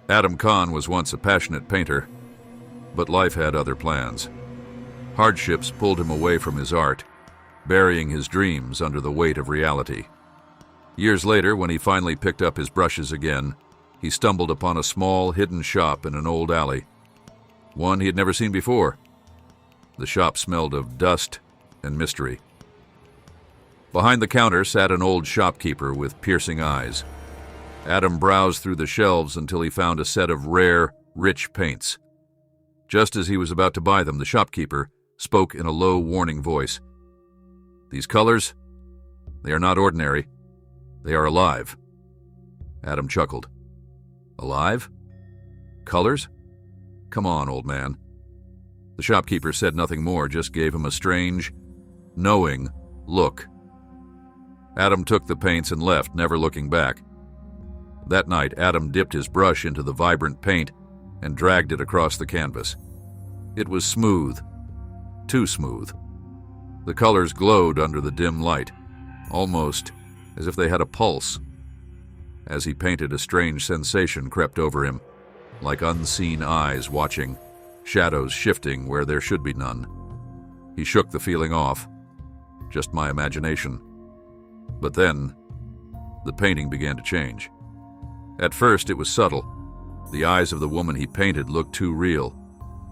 Adam Khan was once a passionate painter, but life had other plans. Hardships pulled him away from his art, burying his dreams under the weight of reality. Years later, when he finally picked up his brushes again, he stumbled upon a small, hidden shop in an old alley. One he had never seen before. The shop smelled of dust and mystery. Behind the counter sat an old shopkeeper with piercing eyes. Adam browsed through the shelves until he found a set of rare, rich paints. Just as he was about to buy them, the shopkeeper spoke in a low, warning voice. "These colors, they are not ordinary. They are alive." Adam chuckled. "Alive? Colors? Come on, old man." The shopkeeper said nothing more, just gave him a strange, knowing look. Adam took the paints and left, never looking back. That night, Adam dipped his brush into the vibrant paint and dragged it across the canvas. It was smooth, too smooth. The colors glowed under the dim light, almost as if they had a pulse. As he painted, a strange sensation crept over him, like unseen eyes watching, shadows shifting where there should be none. He shook the feeling off. Just my imagination. But then, the painting began to change. At first, it was subtle. The eyes of the woman he painted looked too real,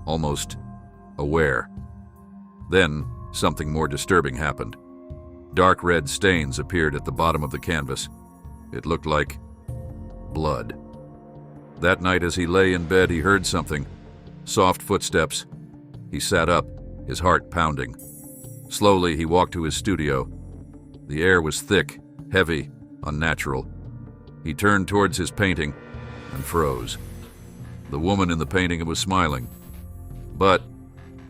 almost aware. Then, something more disturbing happened. Dark red stains appeared at the bottom of the canvas. It looked like blood. That night, as he lay in bed, he heard something. Soft footsteps. He sat up, his heart pounding. Slowly, he walked to his studio. The air was thick, heavy, unnatural. He turned towards his painting and froze. The woman in the painting was smiling, but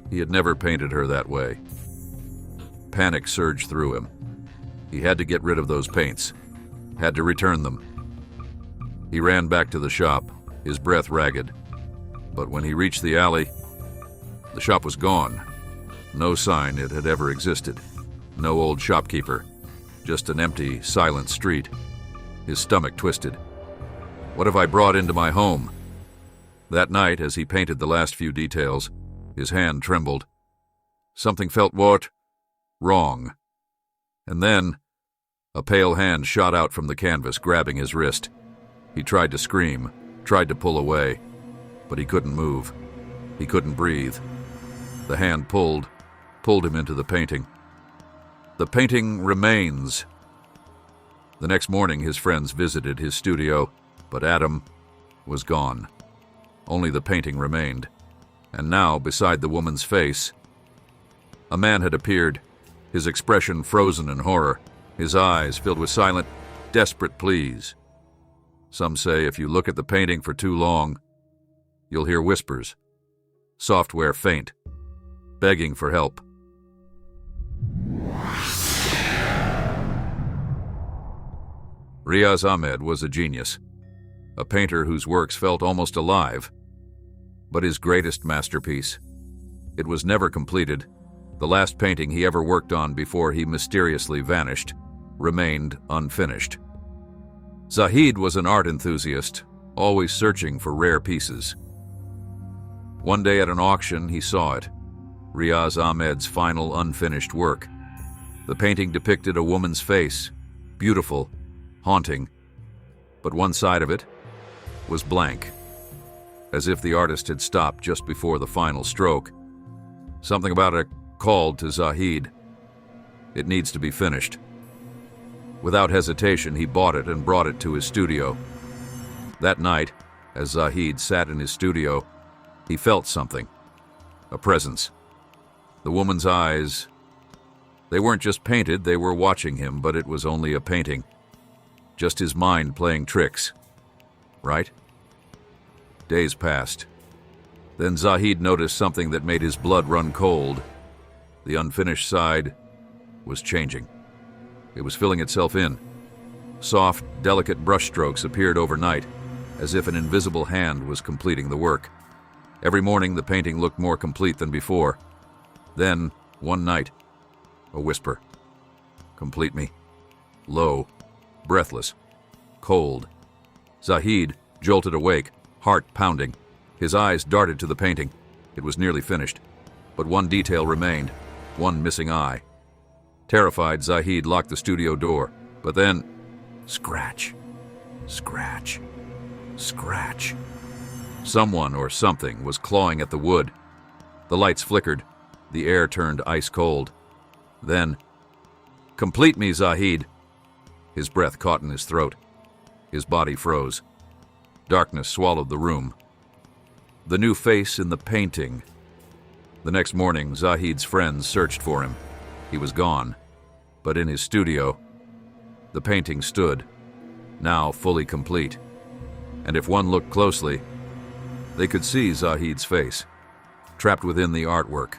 he had never painted her that way. Panic surged through him. He had to get rid of those paints, had to return them. He ran back to the shop, his breath ragged. But when he reached the alley, the shop was gone. No sign it had ever existed. No old shopkeeper. Just an empty, silent street. His stomach twisted. What have I brought into my home? That night, as he painted the last few details, his hand trembled. Something felt wrong. And then, a pale hand shot out from the canvas, grabbing his wrist. He tried to scream, tried to pull away, but he couldn't move. He couldn't breathe. The hand pulled him into the painting. The painting remains. The next morning, his friends visited his studio, but Adam was gone. Only the painting remained. And now, beside the woman's face, a man had appeared, his expression frozen in horror, his eyes filled with silent, desperate pleas. Some say if you look at the painting for too long, you'll hear whispers, software faint, begging for help. Riaz Ahmed was a genius, a painter whose works felt almost alive. But his greatest masterpiece, it was never completed. The last painting he ever worked on before he mysteriously vanished remained unfinished. Zahid was an art enthusiast, always searching for rare pieces. One day at an auction, he saw it, Riaz Ahmed's final unfinished work. The painting depicted a woman's face, beautiful, haunting, but one side of it was blank, as if the artist had stopped just before the final stroke. Something about it called to Zahid. It needs to be finished. Without hesitation, he bought it and brought it to his studio. That night, as Zahid sat in his studio, he felt something, a presence. The woman's eyes, they weren't just painted, they were watching him, but it was only a painting. Just his mind playing tricks. Right? Days passed. Then Zahid noticed something that made his blood run cold. The unfinished side was changing. It was filling itself in. Soft, delicate brushstrokes appeared overnight, as if an invisible hand was completing the work. Every morning the painting looked more complete than before. Then, one night, a whisper. Complete me. Low, breathless, cold. Zahid, jolted awake, heart pounding. His eyes darted to the painting. It was nearly finished, but one detail remained, one missing eye. Terrified, Zahid locked the studio door, but then, scratch, scratch, scratch. Someone or something was clawing at the wood. The lights flickered. The air turned ice cold. Then, "Complete me, Zahid." His breath caught in his throat. His body froze. Darkness swallowed the room. The new face in the painting. The next morning, Zahid's friends searched for him. He was gone. But in his studio, the painting stood, now fully complete. And if one looked closely, they could see Zahid's face, trapped within the artwork,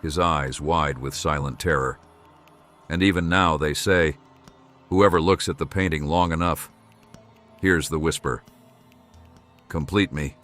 his eyes wide with silent terror. And even now, they say, whoever looks at the painting long enough hears the whisper, "Complete me."